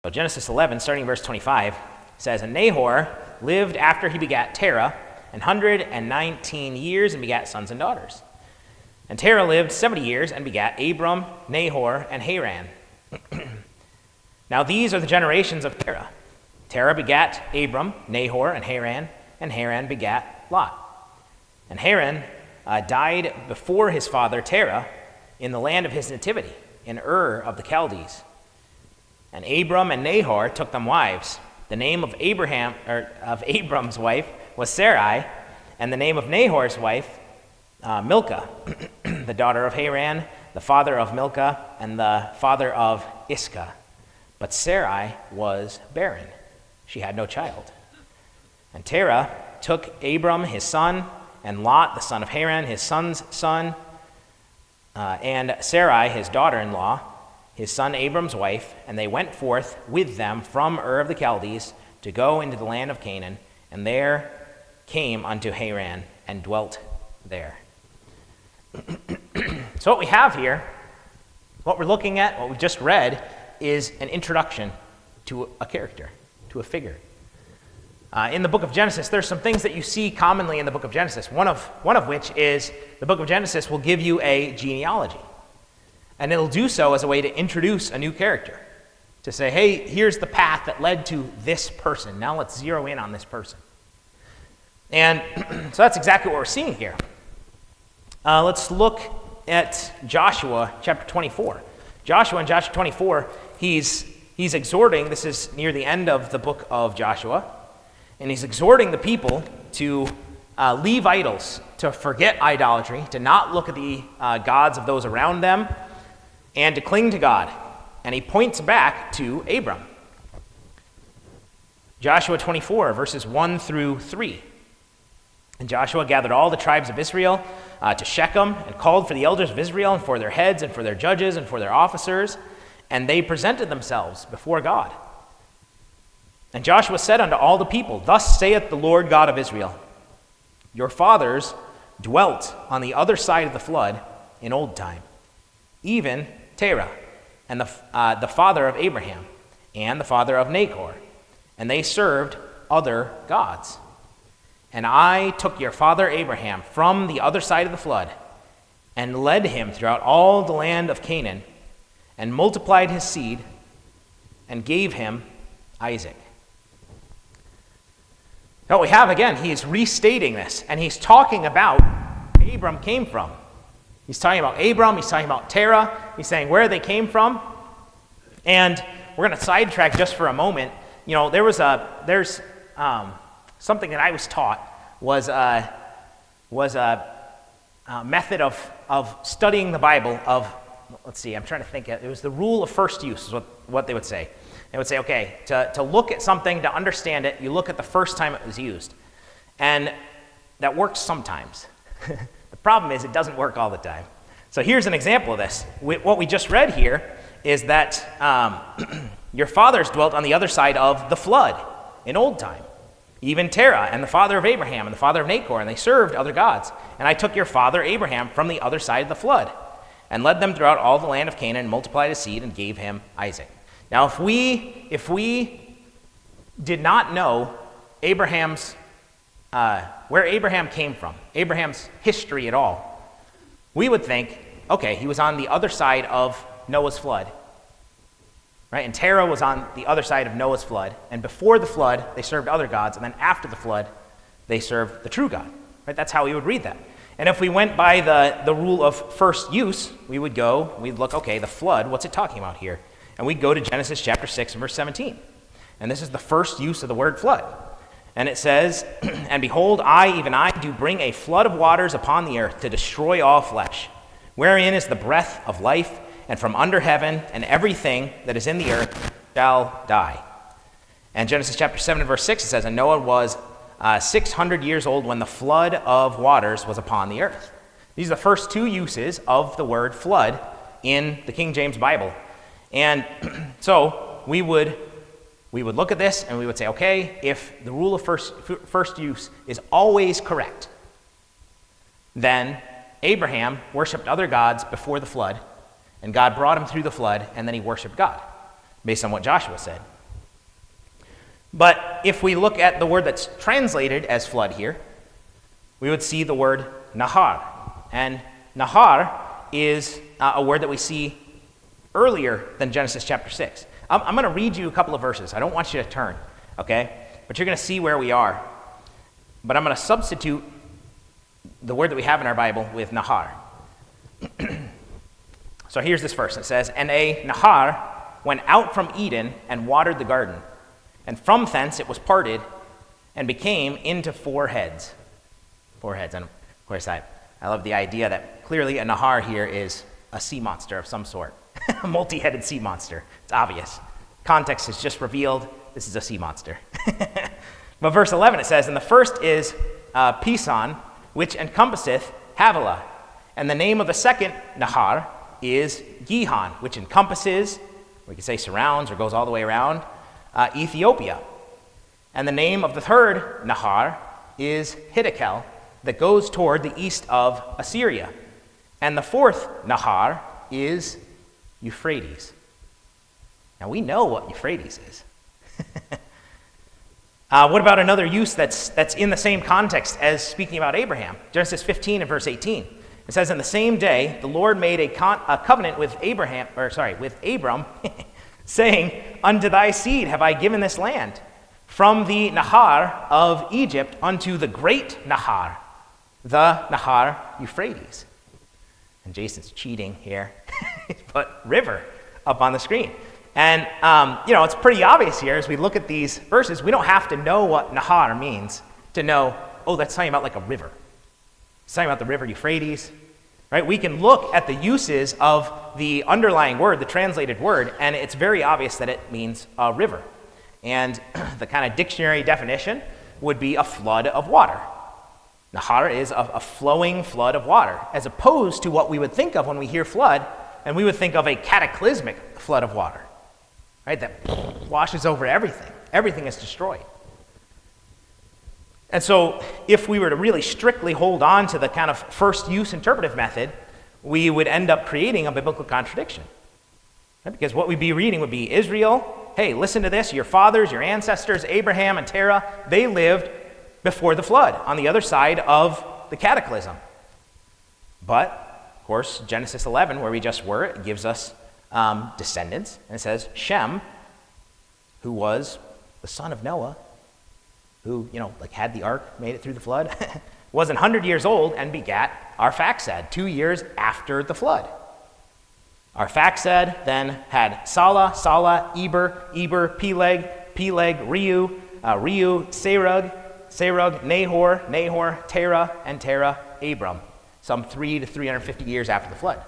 So Genesis 11, starting in verse 25, says, And Nahor lived after he begat Terah 119 years and begat sons and daughters. And Terah lived 70 years and begat Abram, Nahor, and Haran. Now these are the generations of Terah. Terah begat Abram, Nahor, and Haran begat Lot. And Haran died before his father Terah in the land of his nativity, in Ur of the Chaldees. And Abram and Nahor took them wives. The name of Abram's wife was Sarai, and the name of Nahor's wife, Milcah, the daughter of Haran, the father of Milcah, and the father of Iscah. But Sarai was barren. She had no child. And Terah took Abram his son, and Lot, the son of Haran, his son's son, and Sarai, his daughter-in-law, his son Abram's wife, and they went forth with them from Ur of the Chaldees to go into the land of Canaan, and there came unto Haran and dwelt there. So what we have here, what we're looking at, what we just read, is an introduction to a character, to a figure. In the book of Genesis, there's some things that you see commonly in the book of Genesis, one of which is the book of Genesis will give you a genealogy. And it'll do so as a way to introduce a new character, to say, hey, here's the path that led to this person. Now let's zero in on this person. And so that's exactly what we're seeing here. Let's look at Joshua chapter 24. Joshua in Joshua 24, he's exhorting, this is near the end of the book of Joshua, and he's exhorting the people to leave idols, to forget idolatry, to not look at the gods of those around them, and to cling to God. And he points back to Abram. Joshua 24, verses 1 through 3. And Joshua gathered all the tribes of Israel to Shechem, and called for the elders of Israel, and for their heads, and for their judges, and for their officers, and they presented themselves before God. And Joshua said unto all the people, Thus saith the Lord God of Israel, Your fathers dwelt on the other side of the flood in old time, even Terah, and the father of Abraham, and the father of Nahor, and they served other gods. And I took your father Abraham from the other side of the flood, and led him throughout all the land of Canaan, and multiplied his seed, and gave him Isaac. Now what we have again, he is restating this, and he's talking about where Abram came from. He's talking about Abram, he's talking about Terah, he's saying where they came from. And we're going to sidetrack just for a moment. You know, there's something that I was taught was a method of studying the Bible of, let's see, I'm trying to think, it was the rule of first use is what they would say. They would say, okay, to look at something, to understand it, you look at the first time it was used. And that works sometimes. The problem is it doesn't work all the time. So here's an example of this. What we just read here is that your fathers dwelt on the other side of the flood in old time. Even Terah and the father of Abraham and the father of Nahor, and they served other gods. And I took your father Abraham from the other side of the flood, and led them throughout all the land of Canaan, and multiplied his seed, and gave him Isaac. Now if we did not know Abraham's where Abraham came from, Abraham's history at all, we would think, okay, he was on the other side of Noah's flood, right? And Terah was on the other side of Noah's flood, and before the flood, they served other gods, and then after the flood, they served the true God, right? That's how we would read that. And if we went by the rule of first use, we'd look, okay, the flood, what's it talking about here? And we'd go to Genesis chapter 6 and verse 17. And this is the first use of the word flood. And it says, And behold, I, even I, do bring a flood of waters upon the earth to destroy all flesh, wherein is the breath of life, and from under heaven, and everything that is in the earth shall die. And Genesis chapter 7 and verse 6, it says, And Noah was 600 years old when the flood of waters was upon the earth. These are the first two uses of the word flood in the King James Bible. And so we would look at this and we would say, okay, if the rule of first use is always correct, then Abraham worshipped other gods before the flood, and God brought him through the flood, and then he worshipped God. based on what Joshua said. But if we look at the word that's translated as flood here, we would see the word nahar. And nahar is a word that we see earlier than Genesis chapter 6. I'm going to read you a couple of verses. I don't want you to turn, okay? But you're going to see where we are. But I'm going to substitute the word that we have in our Bible with nahar. So here's this verse. It says, "And a nahar went out from Eden and watered the garden. And from thence it was parted and became into 4 heads." 4 heads. And of course, I love the idea that clearly a nahar here is a sea monster of some sort. A multi-headed sea monster. It's obvious. Context is just revealed. This is a sea monster. But verse 11 it says, "And the first is Pison, which encompasseth Havilah. And the name of the second nahar is Gihon, which encompasses," we could say surrounds or goes all the way around, "Ethiopia. And the name of the third nahar is Hiddekel, that goes toward the east of Assyria. And the fourth nahar is Euphrates." Now we know what Euphrates is. What about another use that's in the same context as speaking about Abraham? Genesis 15 and verse 18. It says, "In the same day, the Lord made a covenant with Abram, saying, Unto thy seed have I given this land, from the Nahar of Egypt unto the great Nahar, the Nahar Euphrates." And Jason's cheating here. He's put river up on the screen. And, it's pretty obvious here as we look at these verses. We don't have to know what Nahar means to know, oh, that's talking about like a river. It's talking about the river Euphrates, right? We can look at the uses of the underlying word, the translated word, and it's very obvious that it means a river. And the kind of dictionary definition would be a flood of water. Nahar is a flowing flood of water, as opposed to what we would think of when we hear flood, and we would think of a cataclysmic flood of water, right? That washes over everything. Everything is destroyed. And so if we were to really strictly hold on to the kind of first use interpretive method, we would end up creating a biblical contradiction. Right? Because what we'd be reading would be Israel, hey, listen to this, your fathers, your ancestors, Abraham and Terah, they lived before the flood, on the other side of the cataclysm. But, of course, Genesis 11, where we just were, it gives us descendants, and it says Shem, who was the son of Noah, who, had the ark, made it through the flood, was 100 years old and begat Arphaxad 2 years after the flood. Arphaxad then had Salah, Eber, Peleg, Reu, Serug, Nahor, Terah, and Terah, Abram, some 300 to 350 years after the flood.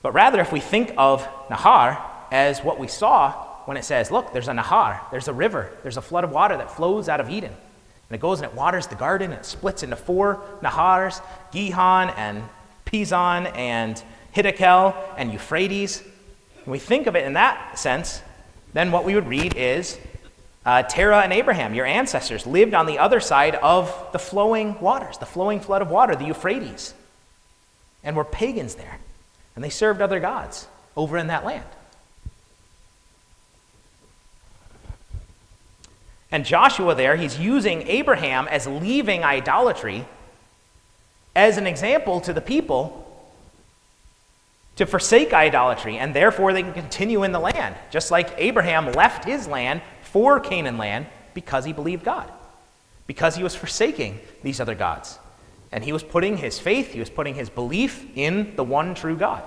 But rather, if we think of Nahar as what we saw when it says, look, there's a Nahar, there's a river, there's a flood of water that flows out of Eden. And it goes and it waters the garden, and it splits into 4 Nahars, Gihon and Pison and Hiddekel and Euphrates. When we think of it in that sense, then what we would read is Terah and Abraham, your ancestors, lived on the other side of the flowing waters, the flowing flood of water, the Euphrates, and were pagans there. And they served other gods over in that land. And Joshua there, he's using Abraham as leaving idolatry as an example to the people to forsake idolatry, and therefore they can continue in the land, just like Abraham left his land for Canaan land because he believed God, because he was forsaking these other gods. And he was putting his faith, he was putting his belief in the one true God.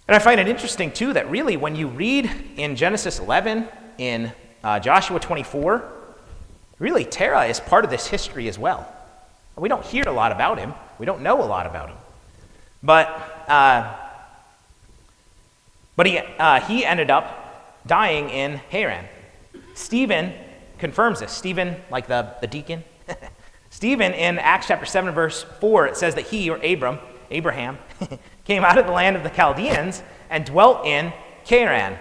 And I find it interesting, too, that really when you read in Genesis 11, in Joshua 24, really Terah is part of this history as well. We don't hear a lot about him. We don't know a lot about him. But he ended up dying in Haran. Stephen confirms this. Stephen, like the deacon. Stephen, in Acts chapter 7, verse 4, it says that he, or Abraham, came out of the land of the Chaldeans and dwelt in Charan.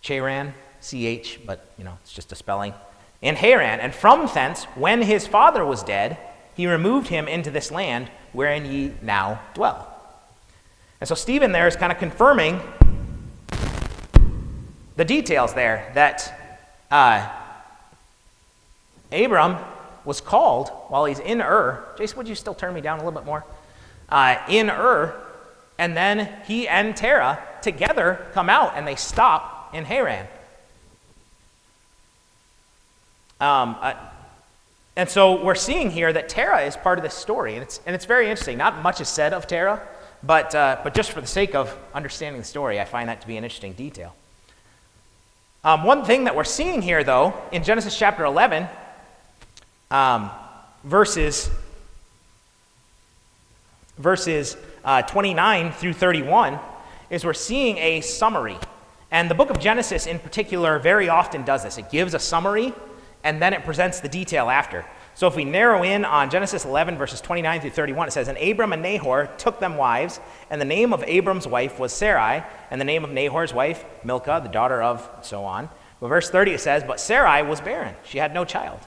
Charan, C-H, but, it's just a spelling. In Haran. And from thence, when his father was dead, he removed him into this land wherein ye now dwell. And so Stephen there is kind of confirming the details there that Abram was called while he's in Ur. Jason, would you still turn me down a little bit more? In Ur, and then he and Terah together come out and they stop in Haran. And so we're seeing here that Terah is part of this story, and it's very interesting. Not much is said of Terah, but just for the sake of understanding the story, I find that to be an interesting detail. One thing that we're seeing here, though, in Genesis chapter 11, verses 29 through 31, is we're seeing a summary. And the book of Genesis in particular very often does this. It gives a summary, and then it presents the detail after. So if we narrow in on Genesis 11, verses 29 through 31, it says, "And Abram and Nahor took them wives, and the name of Abram's wife was Sarai, and the name of Nahor's wife, Milcah, the daughter of," so on. But verse 30 it says, "But Sarai was barren. She had no child.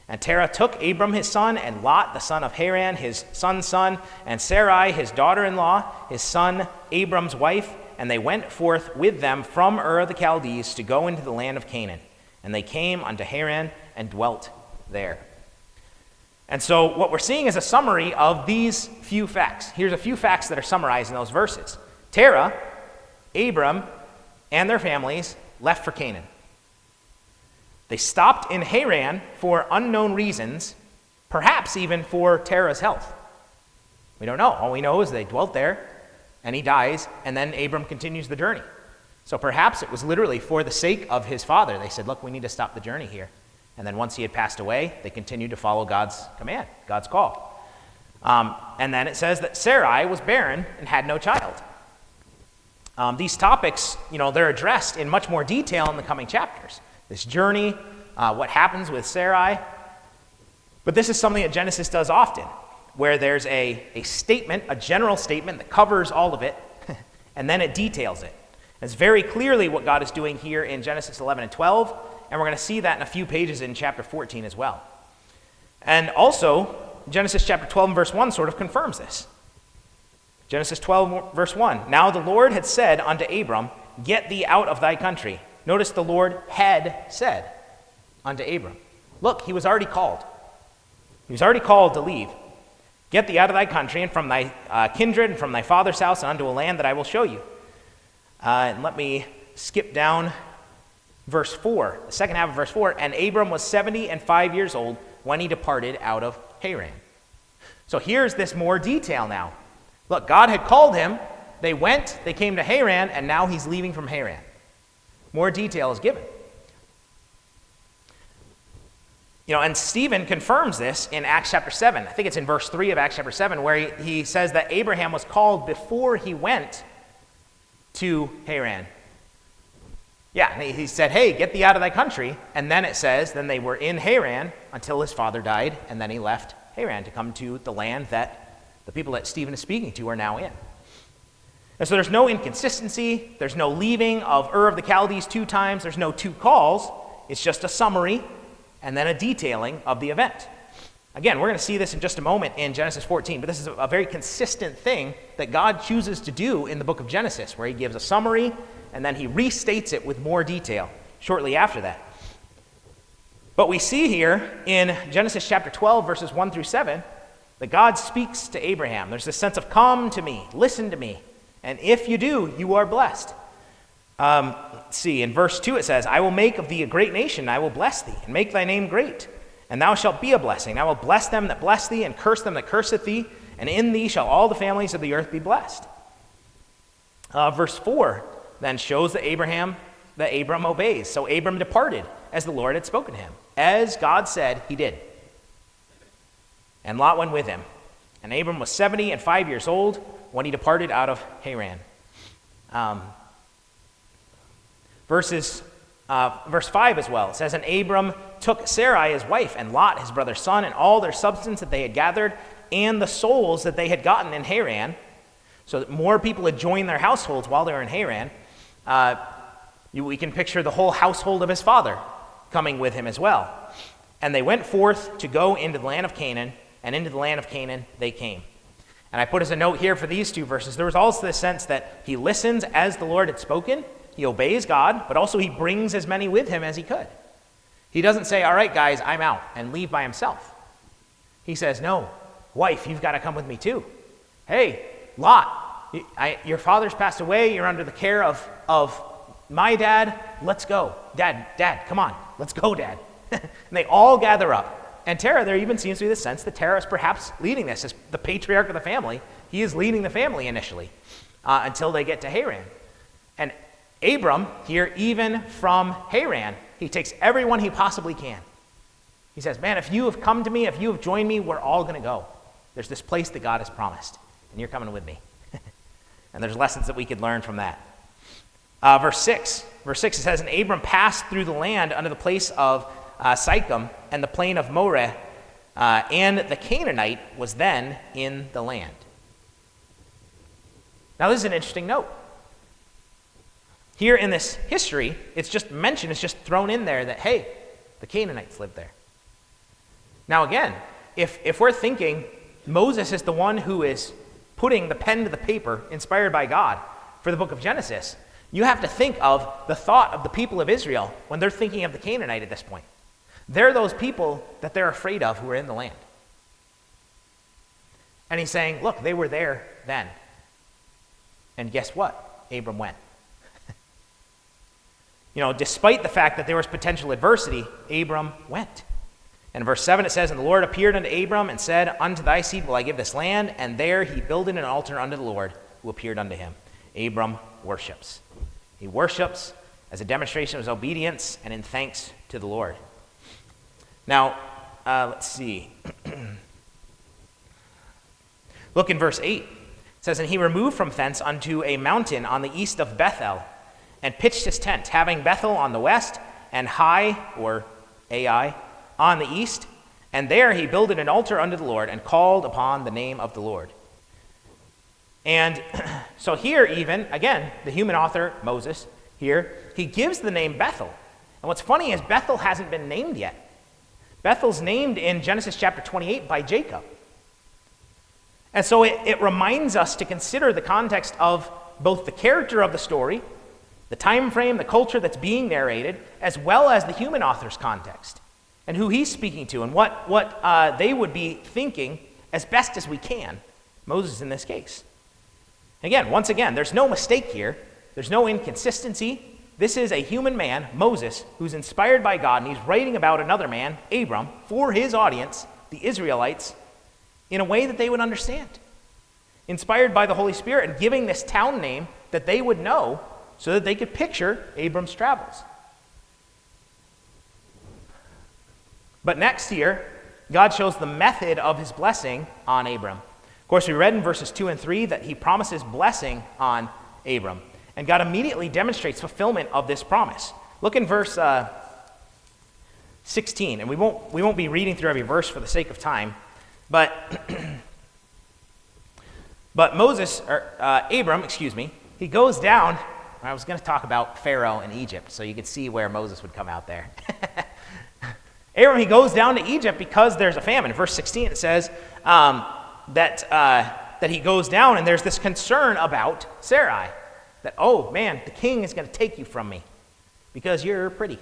And Terah took Abram his son, and Lot, the son of Haran, his son's son, and Sarai, his daughter-in-law, his son Abram's wife, and they went forth with them from Ur of the Chaldees to go into the land of Canaan. And they came unto Haran and dwelt there." And so what we're seeing is a summary of these few facts. Here's a few facts that are summarized in those verses. Terah, Abram, and their families left for Canaan. They stopped in Haran for unknown reasons, perhaps even for Terah's health. We don't know. All we know is they dwelt there, and he dies, and then Abram continues the journey. So perhaps it was literally for the sake of his father. They said, look, we need to stop the journey here. And then once he had passed away, they continued to follow God's command, God's call. And then it says that Sarai was barren and had no child. These topics, they're addressed in much more detail in the coming chapters. This journey, what happens with Sarai. But this is something that Genesis does often, where there's a statement, a general statement that covers all of it, and then it details it. It's very clearly what God is doing here in Genesis 11 and 12, and we're going to see that in a few pages in chapter 14 as well. And also, Genesis chapter 12 and verse 1 sort of confirms this. Genesis 12 verse 1, "Now the Lord had said unto Abram, Get thee out of thy country." Notice the Lord had said unto Abram. Look, he was already called. He was already called to leave. "Get thee out of thy country and from thy kindred and from thy father's house and unto a land that I will show you." And let me skip down verse 4, the second half of verse 4. "And Abram was 75 years old when he departed out of Haran." So here's this more detail now. Look, God had called him. They went, they came to Haran, and now he's leaving from Haran. More detail is given. And Stephen confirms this in Acts chapter 7. I think it's in verse 3 of Acts chapter 7, where he says that Abraham was called before he went to Haran. Yeah, and he said, hey, get thee out of thy country. And then it says, then they were in Haran until his father died, and then he left Haran to come to the land that the people that Stephen is speaking to are now in. And so there's no inconsistency, there's no leaving of Ur of the Chaldees 2 times, there's no 2 calls, it's just a summary and then a detailing of the event. Again, we're going to see this in just a moment in Genesis 14, but this is a very consistent thing that God chooses to do in the book of Genesis, where he gives a summary and then he restates it with more detail shortly after that. But we see here in Genesis chapter 12, verses 1 through 7, that God speaks to Abraham. There's this sense of, come to me, listen to me, and if you do, you are blessed. Let's see, in verse 2 it says, I will make of thee a great nation, I will bless thee, and make thy name great, and thou shalt be a blessing. I will bless them that bless thee, and curse them that curseth thee, and in thee shall all the families of the earth be blessed. Verse 4 then shows that Abram obeys. So Abram departed as the Lord had spoken to him. As God said, he did. And Lot went with him. And Abram was 75 years old when he departed out of Haran. Verse 5 as well. It says, and Abram took Sarai his wife, and Lot his brother's son, and all their substance that they had gathered, and the souls that they had gotten in Haran, so that more people had joined their households while they were in Haran. We can picture the whole household of his father coming with him as well. And they went forth to go into the land of Canaan, and into the land of Canaan they came. And I put as a note here for these two verses, there was also this sense that he listens as the Lord had spoken, he obeys God, but also he brings as many with him as he could. He doesn't say, all right, guys, I'm out, and leave by himself. He says, no, wife, you've got to come with me too. Hey, Lot, your father's passed away, you're under the care of my dad, let's go. Dad, come on, let's go, Dad. And they all gather up. And Terah, there even seems to be the sense that Terah is perhaps leading this as the patriarch of the family. He is leading the family initially until they get to Haran. And Abram here, even from Haran, he takes everyone he possibly can. He says, man, if you have come to me, if you have joined me, we're all going to go. There's this place that God has promised, and you're coming with me. And there's lessons that we could learn from that. Verse 6, it says, and Abram passed through the land under the place of Sychem and the plain of Moreh, and the Canaanite was then in the land. Now this is an interesting note. Here in this history, it's just mentioned, it's just thrown in there that, hey, the Canaanites lived there. Now again, if we're thinking Moses is the one who is putting the pen to the paper, inspired by God, for the book of Genesis, you have to think of the thought of the people of Israel when they're thinking of the Canaanite at this point. They're those people that they're afraid of who are in the land. And he's saying, look, they were there then. And guess what? Abram went. Despite the fact that there was potential adversity, Abram went. And in verse 7 it says, and the Lord appeared unto Abram and said, unto thy seed will I give this land. And there he builded an altar unto the Lord who appeared unto him. Abram worships. He worships as a demonstration of his obedience and in thanks to the Lord. Now, let's see. Look in verse 8. It says, and he removed from thence unto a mountain on the east of Bethel, and pitched his tent, having Bethel on the west, and Hai, or Ai, on the east. And there he builded an altar unto the Lord, and called upon the name of the Lord. And so here even, again, the human author, Moses, here, he gives the name Bethel. And what's funny is Bethel hasn't been named yet. Bethel's named in Genesis chapter 28 by Jacob. And so it reminds us to consider the context of both the character of the story, the time frame, the culture that's being narrated, as well as the human author's context, and who he's speaking to, and what they would be thinking as best as we can, Moses in this case. Once again, there's no mistake here. There's no inconsistency. This is a human man, Moses, who's inspired by God, and he's writing about another man, Abram, for his audience, the Israelites, in a way that they would understand. Inspired by the Holy Spirit and giving this town name that they would know so that they could picture Abram's travels. But next here, God shows the method of his blessing on Abram. Of course, we read in verses 2 and 3 that he promises blessing on Abram. And God immediately demonstrates fulfillment of this promise. Look in verse 16, and we won't be reading through every verse for the sake of time, but Abram, he goes down. I was going to talk about Pharaoh in Egypt, so you could see where Moses would come out there. Abram, he goes down to Egypt because there's a famine. In verse 16, it says that he goes down, and there's this concern about Sarai. That, oh man, the king is going to take you from me because you're pretty.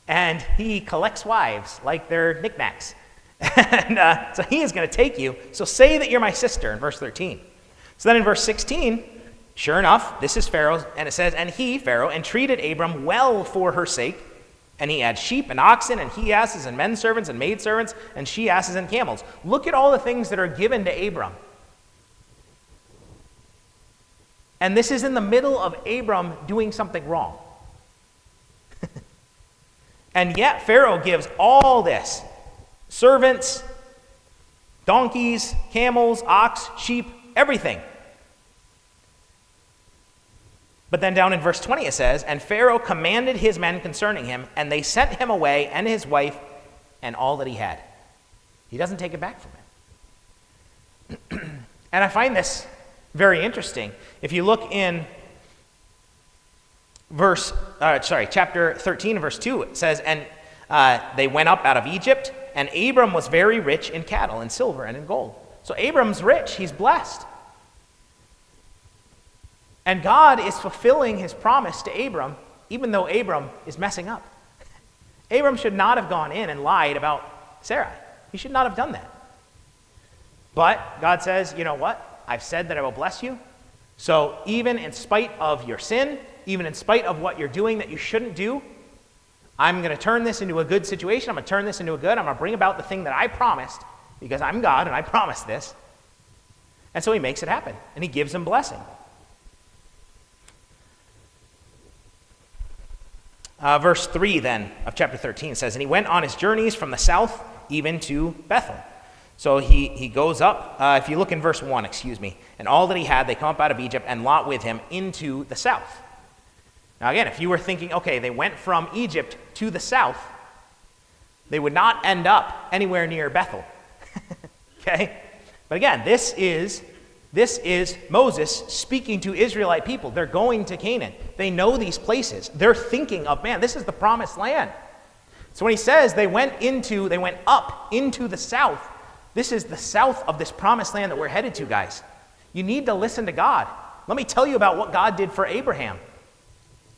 And he collects wives like they're knickknacks. And so he is going to take you. So say that you're my sister in verse 13. So then in verse 16, sure enough, this is Pharaoh. And it says, and he, Pharaoh, entreated Abram well for her sake. And he had sheep and oxen and he-asses and men servants and maidservants and she-asses and camels. Look at all the things that are given to Abram. And this is in the middle of Abram doing something wrong. And yet Pharaoh gives all this. Servants, donkeys, camels, ox, sheep, everything. But then down in verse 20 it says, and Pharaoh commanded his men concerning him, and they sent him away and his wife and all that he had. He doesn't take it back from him. And I find this very interesting. If you look in chapter 13, verse 2, it says, and they went up out of Egypt, and Abram was very rich in cattle and silver and in gold. So Abram's rich, he's blessed. And God is fulfilling his promise to Abram, even though Abram is messing up. Abram should not have gone in and lied about Sarai. He should not have done that. But God says, you know what? I've said that I will bless you. So even in spite of your sin, even in spite of what you're doing that you shouldn't do, I'm going to turn this into a good situation. I'm going to turn this into a good. I'm going to bring about the thing that I promised, because I'm God and I promised this. And so he makes it happen, and he gives him blessing. Verse 3 then of chapter 13 says, and he went on his journeys from the south even to Bethel. So he goes up, if you look in verse 1, and all that he had, they come up out of Egypt, and Lot with him into the south. Now again, if you were thinking, okay, they went from Egypt to the south, they would not end up anywhere near Bethel. Okay? But again, this is Moses speaking to Israelite people. They're going to Canaan. They know these places. They're thinking of, man, this is the promised land. So when he says they went up into the south, this is the south of this promised land that we're headed to, guys. You need to listen to God. Let me tell you about what God did for Abraham.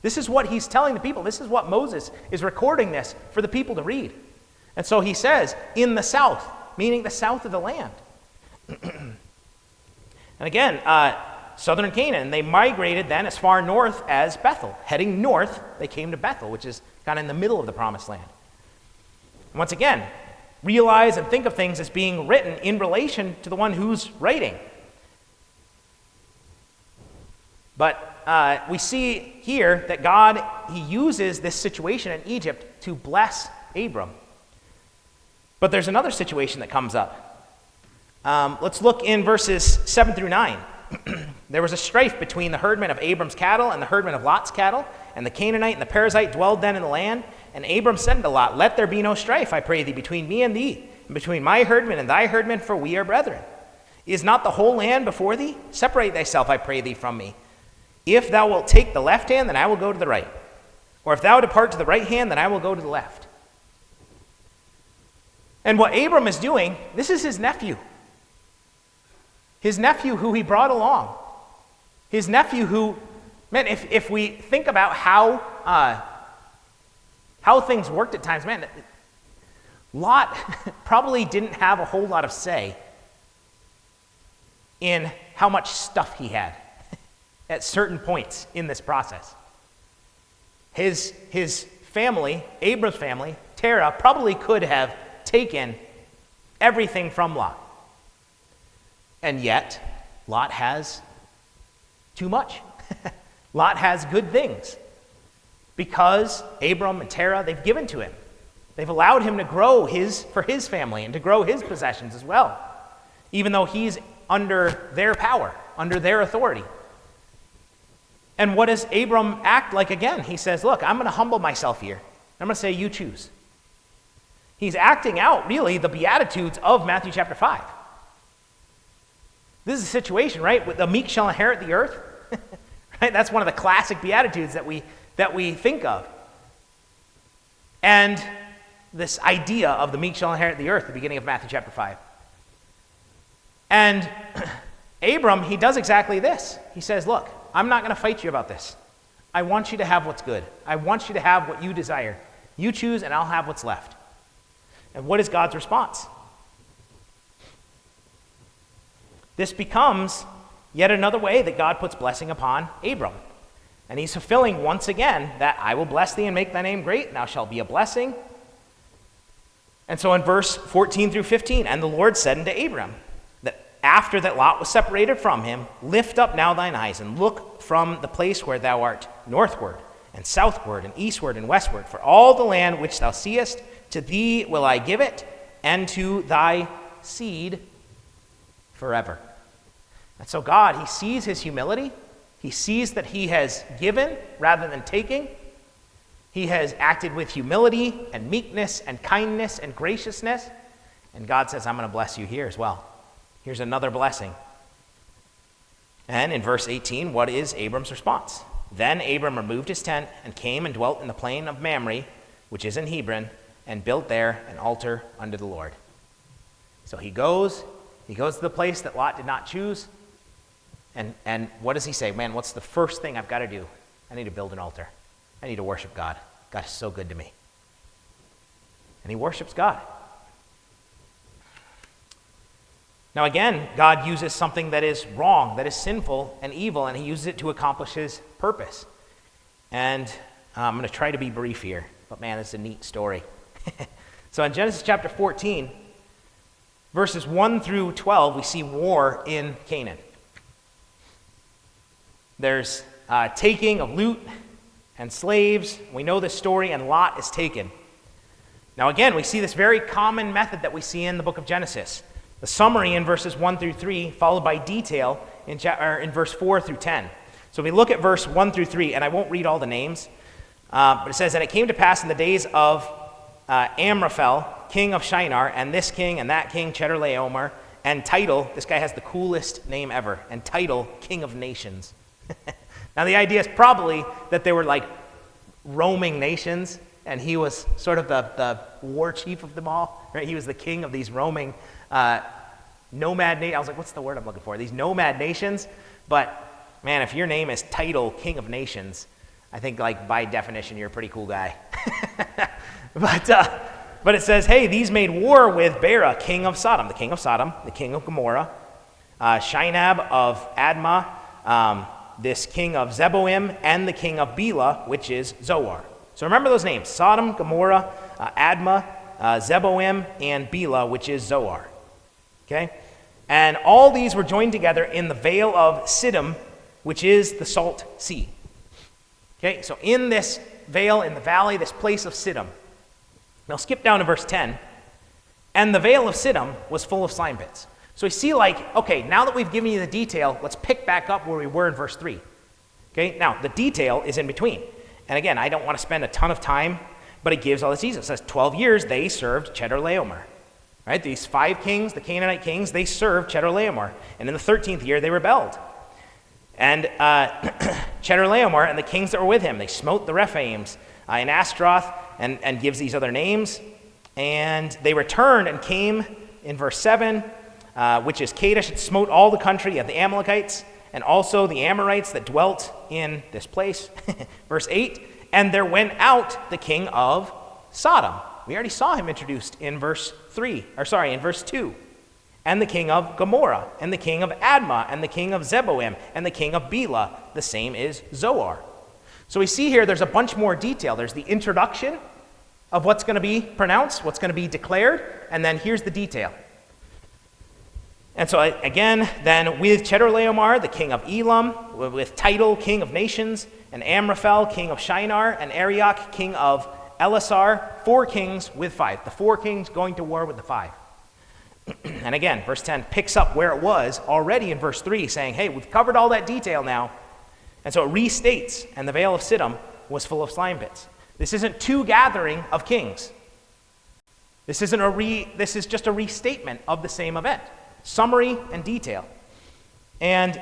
This is what he's telling the people. This is what Moses is recording this for the people to read. And so he says, in the south, meaning the south of the land. And again, southern Canaan, they migrated then as far north as Bethel. Heading north, they came to Bethel, which is kind of in the middle of the promised land. And once again, realize and think of things as being written in relation to the one who's writing. But we see here that God, he uses this situation in Egypt to bless Abram. But there's another situation that comes up. Let's look in verses 7 through 9. There was a strife between the herdmen of Abram's cattle and the herdmen of Lot's cattle, and the Canaanite and the Perizzite dwelled then in the land. And Abram said to Lot, let there be no strife, I pray thee, between me and thee, and between my herdmen and thy herdmen, for we are brethren. Is not the whole land before thee? Separate thyself, I pray thee, from me. If thou wilt take the left hand, then I will go to the right. Or if thou depart to the right hand, then I will go to the left. And what Abram is doing, this is his nephew. His nephew who he brought along. His nephew who, man, if we think about how things worked at times, man, Lot probably didn't have a whole lot of say in how much stuff he had at certain points in this process. His family, Abram's family, Terah, probably could have taken everything from Lot. And yet, Lot has too much. Lot has good things. Because Abram and Terah, they've given to him. They've allowed him to grow for his family and to grow his possessions as well. Even though he's under their power, under their authority. And what does Abram act like again? He says, look, I'm going to humble myself here. I'm going to say, you choose. He's acting out, really, the Beatitudes of Matthew chapter 5. This is a situation, right? With the meek shall inherit the earth. Right? That's one of the classic Beatitudes that we think of. And this idea of the meek shall inherit the earth, the beginning of Matthew chapter 5. And Abram, he does exactly this. He says, look, I'm not going to fight you about this. I want you to have what's good. I want you to have what you desire. You choose and I'll have what's left. And what is God's response? This becomes yet another way that God puts blessing upon Abram. And he's fulfilling once again that I will bless thee and make thy name great, and thou shalt be a blessing. And so in verse 14 through 15, and the Lord said unto Abram, that after that Lot was separated from him, lift up now thine eyes, and look from the place where thou art northward, and southward, and eastward, and westward. For all the land which thou seest, to thee will I give it, and to thy seed forever. And so God, he sees his humility. He sees that he has given rather than taking. He has acted with humility and meekness and kindness and graciousness. And God says, I'm going to bless you here as well. Here's another blessing. And in verse 18, what is Abram's response? Then Abram removed his tent and came and dwelt in the plain of Mamre, which is in Hebron, and built there an altar unto the Lord. So he goes, He goes to the place that Lot did not choose. And what does he say? Man, what's the first thing I've got to do? I need to build an altar. I need to worship God. God is so good to me. And he worships God. Now again, God uses something that is wrong, that is sinful and evil, and he uses it to accomplish his purpose. And I'm going to try to be brief here, but man, it's a neat story. So in Genesis chapter 14, verses 1 through 12, we see war in Canaan. There's taking of loot and slaves. We know this story, and Lot is taken. Now again, we see this very common method that we see in the book of Genesis. The summary in verses 1 through 3, followed by detail in verse 4 through 10. So if we look at verse 1 through 3, and I won't read all the names, but it says, "And it came to pass in the days of Amraphel, king of Shinar, and this king and that king, Chedorlaomer, and Title," this guy has the coolest name ever, and Title, king of nations. Now the idea is probably that they were like roaming nations, and he was sort of the war chief of them all, right? He was the king of these roaming nomad nations. I was like, what's the word I'm looking for? These nomad nations. But man, if your name is Title, king of nations, I think like by definition you're a pretty cool guy. But it says, hey, these made war with Bera, king of Sodom, the king of Gomorrah, Shinab of Admah, this king of Zeboim, and the king of Bela, which is Zoar. So remember those names: Sodom, Gomorrah, Admah, Zeboim, and Bela, which is Zoar. Okay? And all these were joined together in the vale of Siddim, which is the Salt Sea. Okay? So in this vale, in the valley, this place of Siddim. Now skip down to verse 10. "And the vale of Siddim was full of slime pits." So we see like, okay, now that we've given you the detail, let's pick back up where we were in verse 3. Okay? Now, the detail is in between. And again, I don't want to spend a ton of time, but it gives all this detail. It says 12 years they served Chedorlaomer. Right? These 5 kings, the Canaanite kings, they served Chedorlaomer. And in the 13th year, they rebelled. And Chedorlaomer and the kings that were with him, they smote the Rephaims in Ashtaroth, and gives these other names. And they returned and came in verse 7, which is Kadesh, and smote all the country of the Amalekites, and also the Amorites that dwelt in this place. Verse 8, "And there went out the king of Sodom." We already saw him introduced in verse 2. "And the king of Gomorrah, and the king of Admah, and the king of Zeboim, and the king of Bela, the same is Zoar." So we see here there's a bunch more detail. There's the introduction of what's going to be pronounced, what's going to be declared, and then here's the detail. And so again, then with Chedorlaomer, the king of Elam, with Title, king of nations, and Amraphel, king of Shinar, and Arioch, king of Elasar, 4 kings with 5. The 4 kings going to war with the 5. And again, verse 10 picks up where it was already in verse 3, saying, hey, we've covered all that detail now. And so it restates, and the vale of Siddim was full of slime pits. This isn't 2 gathering of kings. This is just a restatement of the same event. Summary and detail. And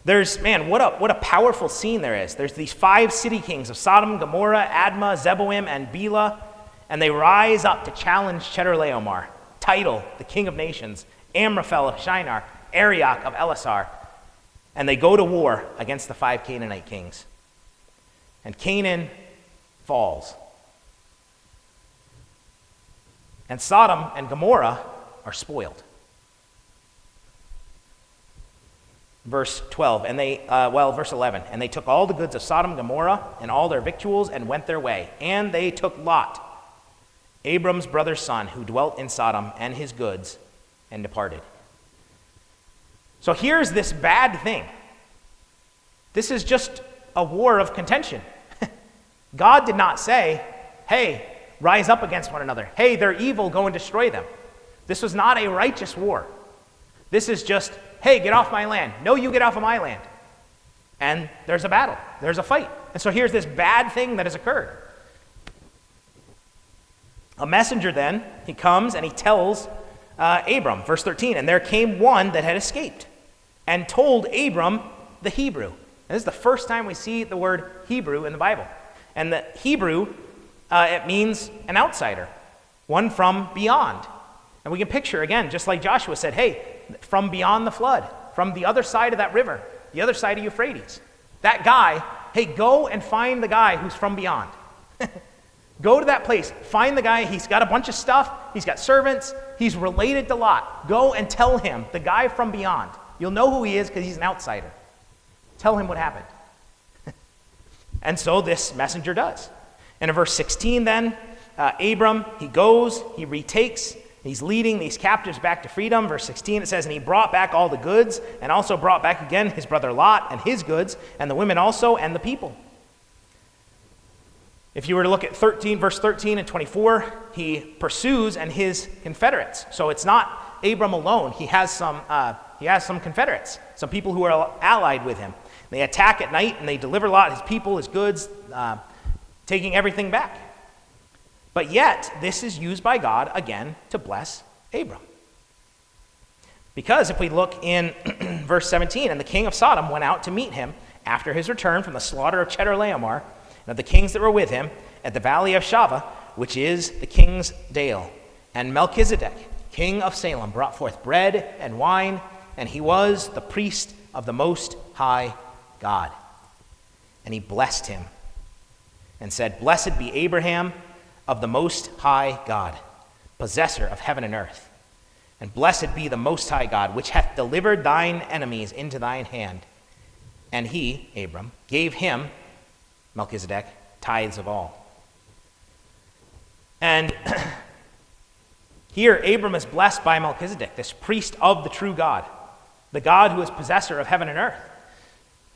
there's, man, what a powerful scene there is. There's these 5 city kings of Sodom, Gomorrah, Admah, Zeboim, and Bela, and they rise up to challenge Chedorlaomer, Title, the king of nations, Amraphel of Shinar, Arioch of Elasar, and they go to war against the 5 Canaanite kings. And Canaan falls. And Sodom and Gomorrah are spoiled. Verse 12, verse 11, "And they took all the goods of Sodom and Gomorrah and all their victuals and went their way. And they took Lot, Abram's brother's son, who dwelt in Sodom, and his goods, and departed." So here's this bad thing. This is just a war of contention. God did not say, hey, rise up against one another. Hey, they're evil, go and destroy them. This was not a righteous war. This is just, hey, get off my land. No, you get off of my land. And there's a battle. There's a fight. And so here's this bad thing that has occurred. A messenger then, he comes and he tells Abram, verse 13, "And there came one that had escaped and told Abram the Hebrew." And this is the first time we see the word Hebrew in the Bible. And the Hebrew, it means an outsider, one from beyond. And we can picture, again, just like Joshua said, hey, from beyond the flood, from the other side of that river, the other side of Euphrates, that guy, hey, go and find the guy who's from beyond. Go to that place, find the guy, he's got a bunch of stuff, he's got servants, he's related to Lot. Go and tell him, the guy from beyond. You'll know who he is because he's an outsider. Tell him what happened. And so this messenger does. And in verse 16 then, Abram, he goes, he retakes, he's leading these captives back to freedom. Verse 16, it says, and he brought back all the goods, and also brought back again his brother Lot and his goods, and the women also, and the people. If you were to look at verse 13 and 24, he pursues and his confederates. So it's not Abram alone. He has some confederates, some people who are allied with him. They attack at night, and they deliver Lot, his people, his goods, taking everything back. But yet, this is used by God, again, to bless Abram. Because if we look in verse 17, and the king of Sodom went out to meet him after his return from the slaughter of Chedorlaomer, and of the kings that were with him, at the valley of Shaveh, which is the king's dale. And Melchizedek, king of Salem, brought forth bread and wine, and he was the priest of the Most High God. And he blessed him, and said, blessed be Abraham of the Most High God, possessor of heaven and earth. And blessed be the Most High God, which hath delivered thine enemies into thine hand. And he, Abram, gave him, Melchizedek, tithes of all. And here, Abram is blessed by Melchizedek, this priest of the true God, the God who is possessor of heaven and earth.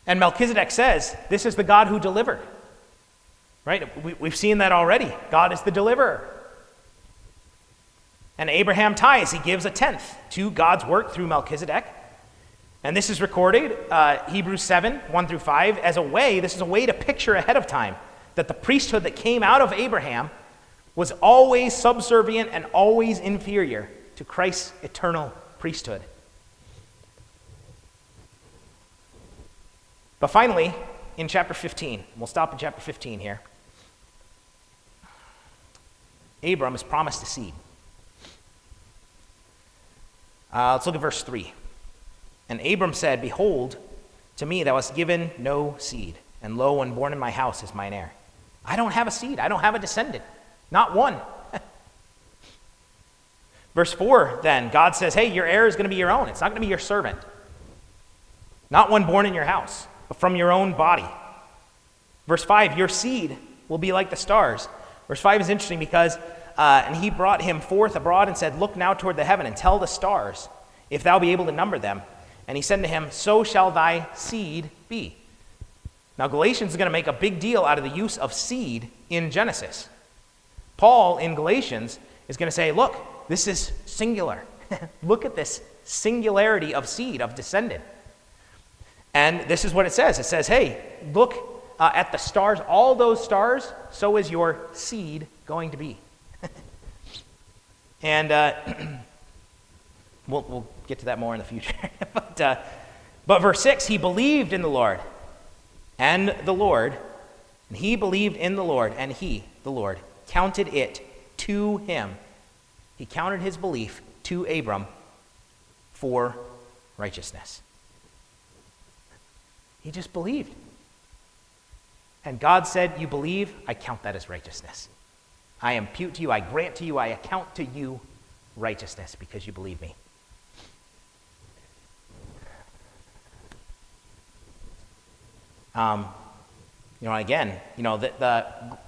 And Melchizedek says, this is the God who delivered. Right? We've seen that already. God is the deliverer. And Abraham tithes. He gives a tenth to God's work through Melchizedek. And this is recorded, Hebrews 7, 1 through 5, as a way, this is a way to picture ahead of time that the priesthood that came out of Abraham was always subservient and always inferior to Christ's eternal priesthood. But finally, in chapter 15, we'll stop in chapter 15 here, Abram is promised a seed. Let's look at verse 3. And Abram said, behold, to me thou hast given no seed, and lo, one born in my house is mine heir. I don't have a seed. I don't have a descendant. Not one. Verse 4, then, God says, hey, your heir is going to be your own. It's not going to be your servant. Not one born in your house, but from your own body. Verse 5, your seed will be like the stars. Verse 5 is interesting because, and he brought him forth abroad and said, look now toward the heaven and tell the stars, if thou be able to number them. And he said to him, so shall thy seed be. Now Galatians is going to make a big deal out of the use of seed in Genesis. Paul in Galatians is going to say, look, this is singular. Look at this singularity of seed, of descendant. And this is what it says. It says, hey, look at the stars, all those stars, so is your seed going to be. And we'll get to that more in the future. But verse 6, he believed in the Lord, and he believed in the Lord, and he, the Lord, counted it to him. He counted his belief to Abram for righteousness. He just believed. And God said, you believe, I count that as righteousness. I impute to you, I grant to you, I account to you righteousness because you believe me. The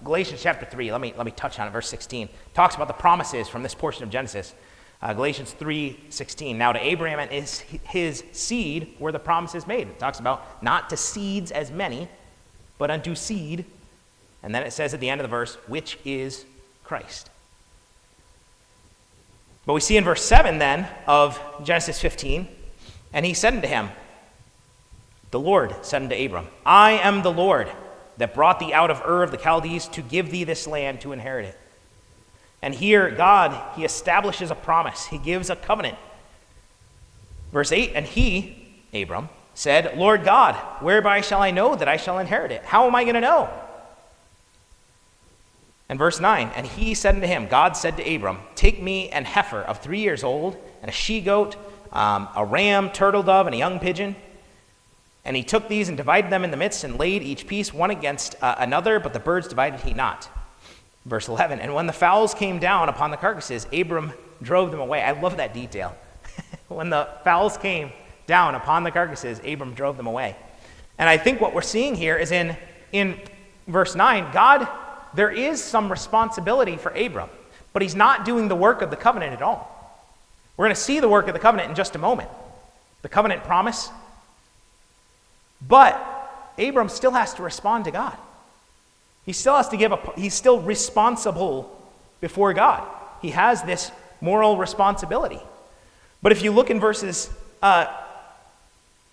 Galatians chapter 3, let me touch on it, verse 16, talks about the promises from this portion of Genesis. Galatians 3:16, now to Abraham and his seed were the promises made. It talks about not to seeds as many, but unto seed. And then it says at the end of the verse, which is Christ. But we see in verse 7 then of Genesis 15, and he said unto him, the Lord said unto Abram, I am the Lord that brought thee out of Ur of the Chaldees to give thee this land to inherit it. And here God, he establishes a promise. He gives a covenant. Verse 8, and he, Abram, said, Lord God, whereby shall I know that I shall inherit it? How am I going to know? And verse 9, and he said unto him, God said to Abram, take me an heifer of 3 years old, and a she-goat, a ram, turtle dove, and a young pigeon. And he took these and divided them in the midst, and laid each piece one against another, but the birds divided he not. Verse 11, and when the fowls came down upon the carcasses, Abram drove them away. I love that detail. When the fowls came down upon the carcasses, Abram drove them away. And I think what we're seeing here is in verse 9, there is some responsibility for Abram, but he's not doing the work of the covenant at all. We're going to see the work of the covenant in just a moment, the covenant promise. But Abram still has to respond to God. He still has to he's still responsible before God. He has this moral responsibility. But if you look in verses,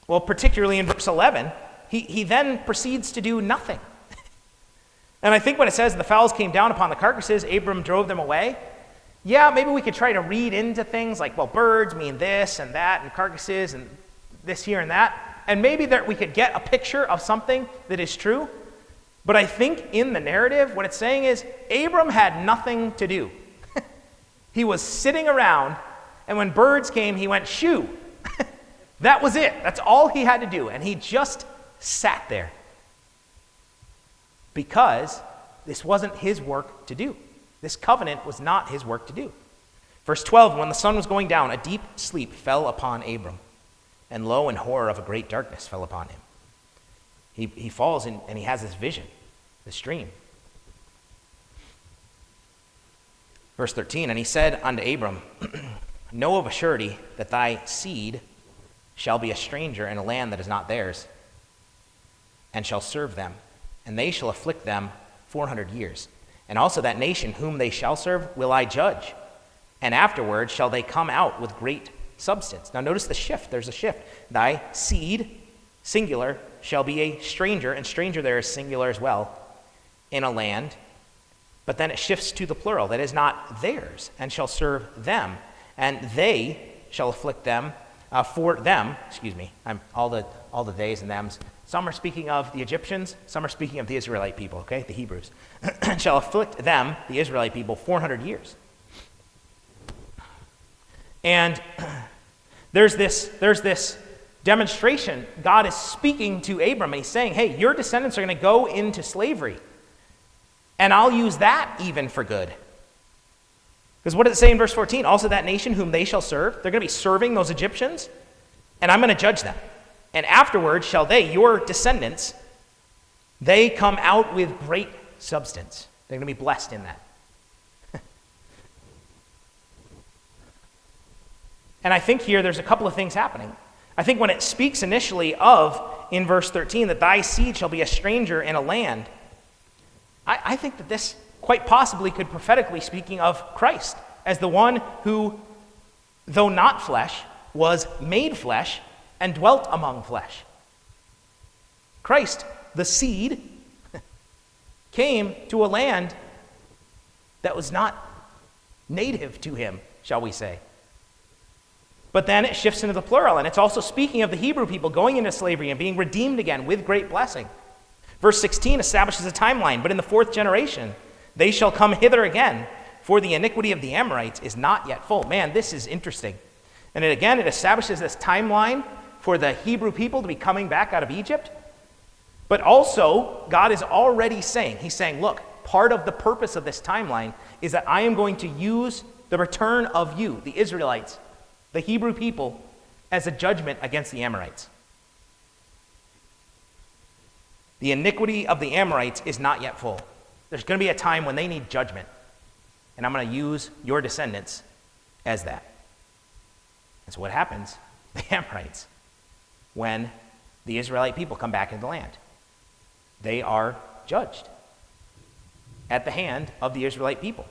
particularly in verse 11, he then proceeds to do nothing. And I think when it says the fowls came down upon the carcasses, Abram drove them away. Yeah, maybe we could try to read into things like, well, birds mean this and that, and carcasses and this here and that. And maybe that we could get a picture of something that is true. But I think in the narrative, what it's saying is Abram had nothing to do. He was sitting around, and when birds came, he went, shoo. That was it. That's all he had to do. And he just sat there. Because this wasn't his work to do. This covenant was not his work to do. Verse 12, when the sun was going down, a deep sleep fell upon Abram, and lo, and horror of a great darkness fell upon him. He falls and he has this vision, this dream. Verse 13, and he said unto Abram, know of a surety that thy seed shall be a stranger in a land that is not theirs, and shall serve them, and they shall afflict them 400 years. And also that nation whom they shall serve will I judge, and afterward shall they come out with great substance. Now notice the shift. There's a shift. Thy seed, singular, shall be a stranger, and stranger there is singular as well, in a land. But then it shifts to the plural, that is not theirs, and shall serve them, and they shall afflict them for them. I'm all the theys and thems. Some are speaking of the Egyptians, some are speaking of the Israelite people, okay, the Hebrews. And shall afflict them, the Israelite people, 400 years. And there's this demonstration. God is speaking to Abram, and he's saying, hey, your descendants are going to go into slavery. And I'll use that even for good. Because what does it say in verse 14? Also that nation whom they shall serve, they're going to be serving those Egyptians, and I'm going to judge them. And afterwards shall they, your descendants, they come out with great substance. They're going to be blessed in that. And I think here there's a couple of things happening. I think when it speaks initially of, in verse 13, that thy seed shall be a stranger in a land, I think that this quite possibly could prophetically speaking of Christ as the one who, though not flesh, was made flesh and dwelt among flesh. Christ, the seed, came to a land that was not native to him, shall we say. But then it shifts into the plural, and it's also speaking of the Hebrew people going into slavery and being redeemed again with great blessing. Verse 16 establishes a timeline, but in the 4th generation they shall come hither again, for the iniquity of the Amorites is not yet full. Man, this is interesting. And it establishes this timeline for the Hebrew people to be coming back out of Egypt. But also, God is already saying, he's saying, look, part of the purpose of this timeline is that I am going to use the return of you, the Israelites, the Hebrew people, as a judgment against the Amorites. The iniquity of the Amorites is not yet full. There's going to be a time when they need judgment, and I'm going to use your descendants as that. And so what happens? The Amorites, when the Israelite people come back into the land, they are judged at the hand of the Israelite people.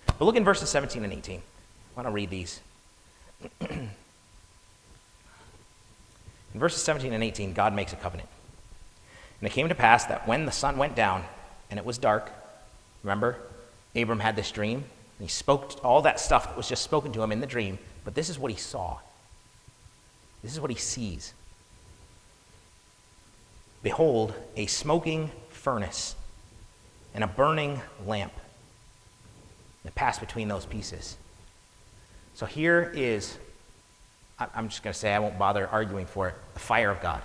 But look in verses 17 and 18. I want to read these. In verses 17 and 18, God makes a covenant. And it came to pass that when the sun went down and it was dark, remember, Abram had this dream, and he spoke all that stuff that was just spoken to him in the dream, but this is what he saw. This is what he sees. Behold, a smoking furnace and a burning lamp that passed between those pieces. So here is, I'm just going to say, I won't bother arguing for it, the fire of God.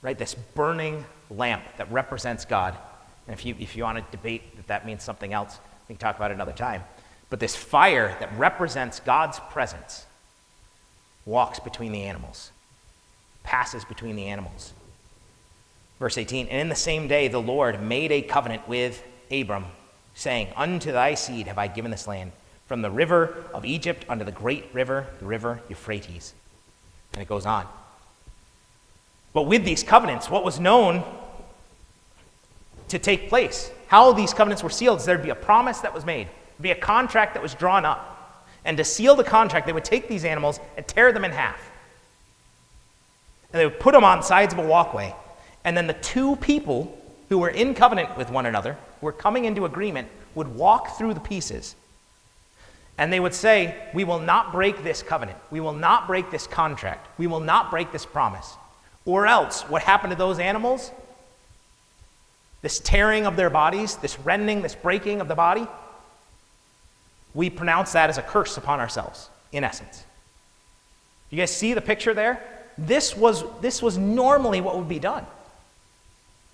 Right? This burning lamp that represents God. And if you want to debate that means something else, we can talk about it another time. But this fire that represents God's presence walks between the animals, passes between the animals. Verse 18, and in the same day the Lord made a covenant with Abram, saying, unto thy seed have I given this land, from the river of Egypt unto the great river, the river Euphrates. And it goes on. But with these covenants, what was known to take place, how these covenants were sealed, is there'd be a promise that was made, there'd be a contract that was drawn up. And to seal the contract, they would take these animals and tear them in half. And they would put them on sides of a walkway. And then the two people who were in covenant with one another, who were coming into agreement, would walk through the pieces. And they would say, we will not break this covenant. We will not break this contract. We will not break this promise. Or else, what happened to those animals? This tearing of their bodies, this rending, this breaking of the body, we pronounce that as a curse upon ourselves, in essence. You guys see the picture there? This was normally what would be done.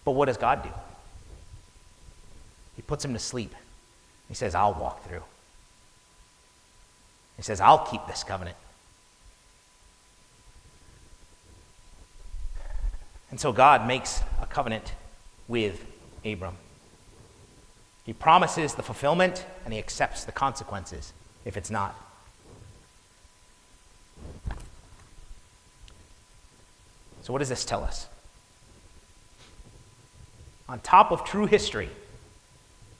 But what does God do? He puts him to sleep. He says, I'll walk through. He says, I'll keep this covenant. And so God makes a covenant with Abram. He promises the fulfillment, and he accepts the consequences if it's not. So what does this tell us? On top of true history,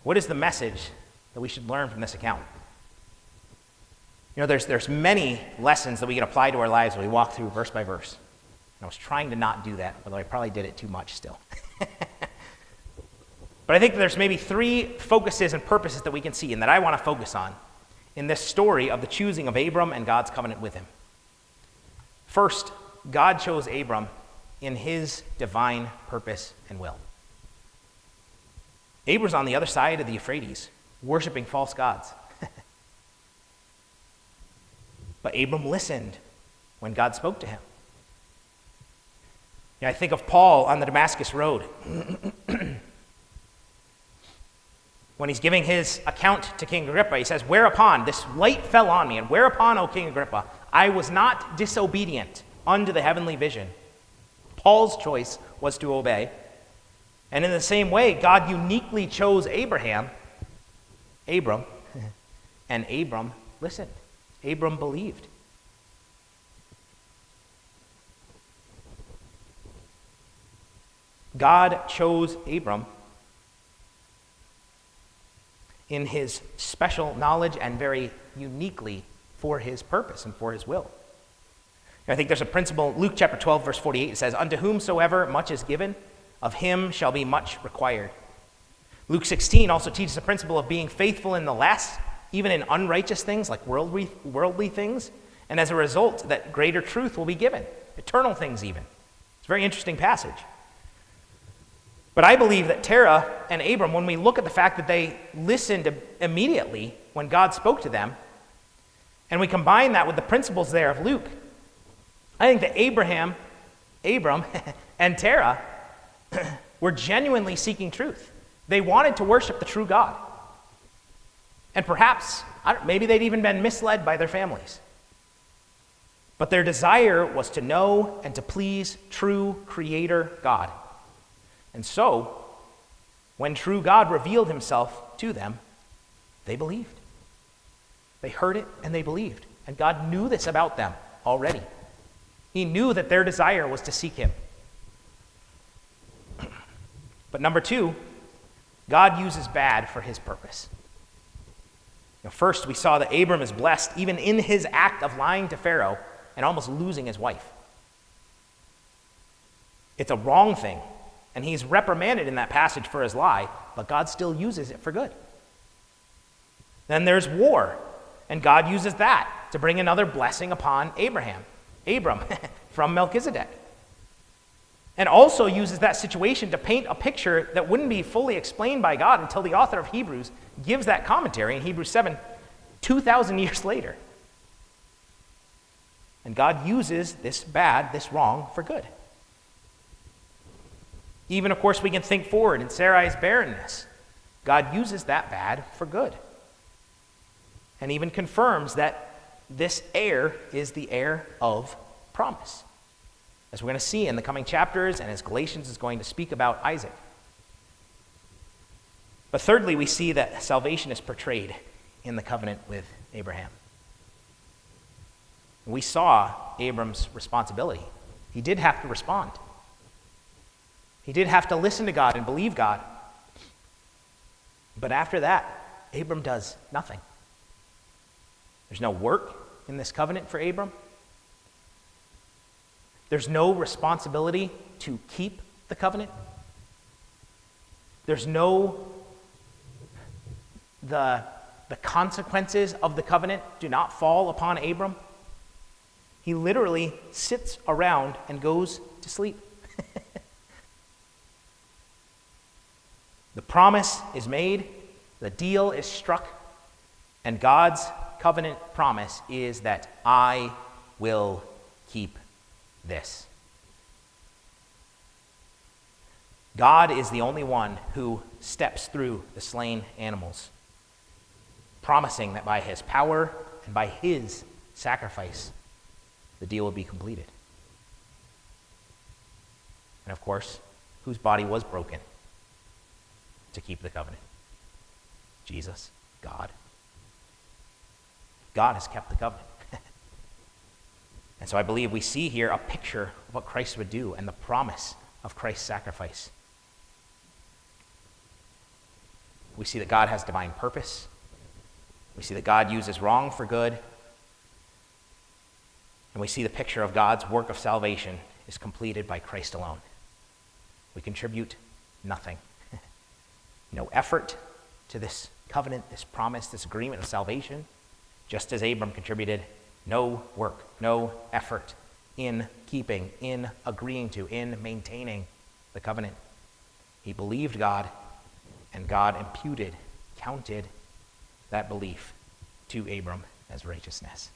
what is the message that we should learn from this account? You know, there's many lessons that we can apply to our lives when we walk through verse by verse. And I was trying to not do that, although I probably did it too much still. But I think there's maybe three focuses and purposes that we can see and that I want to focus on in this story of the choosing of Abram and God's covenant with him. First, God chose Abram in his divine purpose and will. Abram's on the other side of the Euphrates, worshiping false gods. But Abram listened when God spoke to him. I think of Paul on the Damascus Road. When he's giving his account to King Agrippa, he says, whereupon this light fell on me, and whereupon, O King Agrippa, I was not disobedient unto the heavenly vision. Paul's choice was to obey. And in the same way, God uniquely chose Abram, and Abram listened. Abram believed. God chose Abram in his special knowledge and very uniquely for his purpose and for his will. I think there's a principle, Luke chapter 12, verse 48, it says, unto whomsoever much is given, of him shall be much required. Luke 16 also teaches the principle of being faithful in the less, even in unrighteous things like worldly things, and as a result, that greater truth will be given, eternal things even. It's a very interesting passage. But I believe that Terah and Abram, when we look at the fact that they listened immediately when God spoke to them, and we combine that with the principles there of Luke, I think that Abram, and Terah were genuinely seeking truth. They wanted to worship the true God. And perhaps, maybe they'd even been misled by their families. But their desire was to know and to please true Creator God. And so, when true God revealed himself to them, they believed. They heard it and they believed. And God knew this about them already. He knew that their desire was to seek him. But number two, God uses bad for his purpose. First, we saw that Abram is blessed even in his act of lying to Pharaoh and almost losing his wife. It's a wrong thing. And he's reprimanded in that passage for his lie, but God still uses it for good. Then there's war, and God uses that to bring another blessing upon Abram, from Melchizedek. and also uses that situation to paint a picture that wouldn't be fully explained by God until the author of Hebrews gives that commentary in Hebrews 7, 2,000 years later. And God uses this bad, this wrong, for good. Even, of course, we can think forward in Sarai's barrenness. God uses that bad for good. And even confirms that this heir is the heir of promise, as we're going to see in the coming chapters and as Galatians is going to speak about Isaac. But thirdly, we see that salvation is portrayed in the covenant with Abraham. We saw Abram's responsibility. He did have to respond. He did have to listen to God and believe God. But after that, Abram does nothing. There's no work in this covenant for Abram. There's no responsibility to keep the covenant. There's no, the consequences of the covenant do not fall upon Abram. He literally sits around and goes to sleep. The promise is made, the deal is struck, and God's covenant promise is that I will keep this. God is the only one who steps through the slain animals, promising that by his power and by his sacrifice, the deal will be completed. And of course, whose body was broken to keep the covenant? Jesus, God. God has kept the covenant. And so I believe we see here a picture of what Christ would do and the promise of Christ's sacrifice. We see that God has divine purpose. We see that God uses wrong for good. And we see the picture of God's work of salvation is completed by Christ alone. We contribute nothing. No effort to this covenant, this promise, this agreement of salvation, just as Abram contributed no work, no effort in keeping, in agreeing to, in maintaining the covenant. He believed God, and God counted that belief to Abram as righteousness.